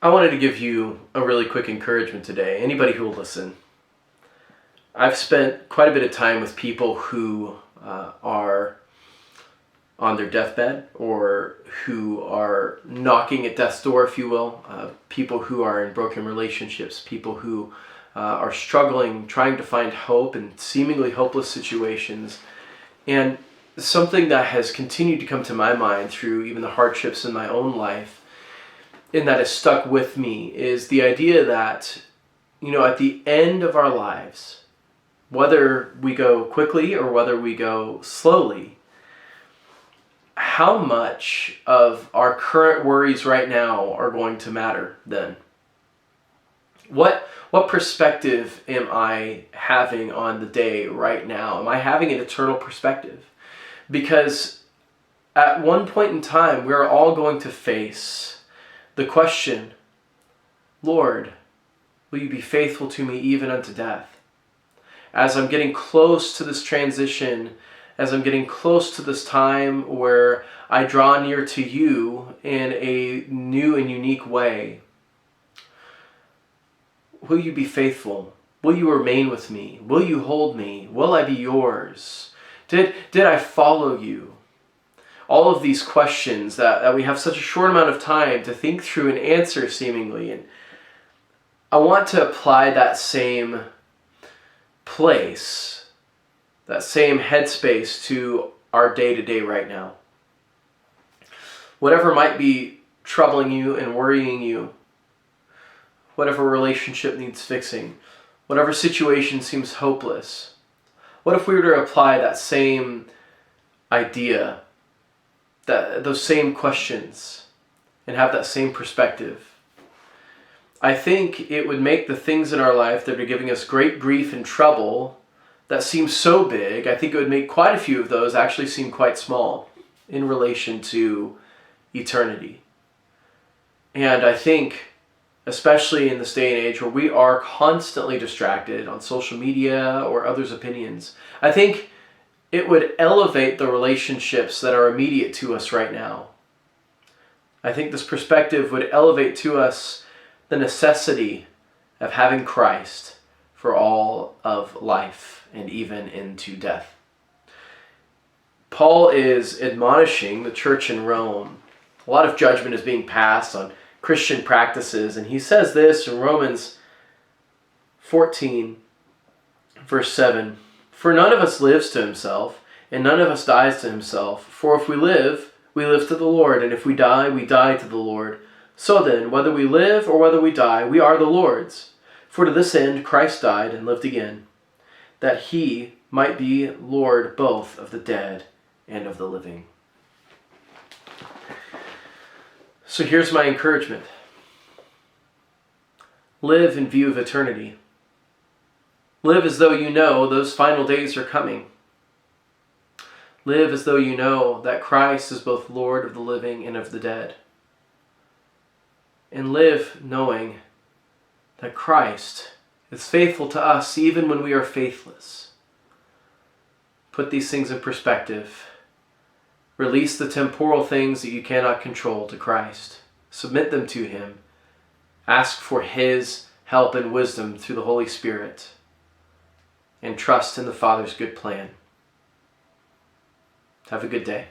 I wanted to give you a really quick encouragement today. Anybody who will listen. I've spent quite a bit of time with people who are on their deathbed or who are knocking at death's door, if you will. People who are in broken relationships, people who are struggling, trying to find hope in seemingly hopeless situations. And something that has continued to come to my mind through even the hardships in my own life, and that has stuck with me, is the idea that, at the end of our lives, whether we go quickly or whether we go slowly, how much of our current worries right now are going to matter then? What perspective am I having on the day right now? Am I having an eternal perspective? Because at one point in time, we're all going to face the question, Lord, will you be faithful to me even unto death? As I'm getting close to this transition, as I'm getting close to this time where I draw near to you in a new and unique way, will you be faithful? Will you remain with me? Will you hold me? Will I be yours? Did I follow you? All of these questions that we have such a short amount of time to think through and answer seemingly. And I want to apply that same place, that same headspace to our day-to-day right now. Whatever might be troubling you and worrying you, whatever relationship needs fixing, whatever situation seems hopeless, what if we were to apply that same idea, those same questions, and have that same perspective? I think it would make the things in our life that are giving us great grief and trouble that seem so big, I think it would make quite a few of those actually seem quite small in relation to eternity. And I think, especially in this day and age where we are constantly distracted on social media or others' opinions, I think it would elevate the relationships that are immediate to us right now. I think this perspective would elevate to us the necessity of having Christ for all of life and even into death. Paul is admonishing the church in Rome. A lot of judgment is being passed on Christian practices, and he says this in Romans 14, verse 7. For none of us lives to himself, and none of us dies to himself. For if we live to the Lord, and if we die to the Lord. So then, whether we live or whether we die, we are the Lord's. For to this end Christ died and lived again, that he might be Lord both of the dead and of the living. So here's my encouragement. Live in view of eternity. Live as though you know those final days are coming. Live as though you know that Christ is both Lord of the living and of the dead. And live knowing that Christ is faithful to us even when we are faithless. Put these things in perspective. Release the temporal things that you cannot control to Christ. Submit them to him. Ask for his help and wisdom through the Holy Spirit. And trust in the Father's good plan. Have a good day.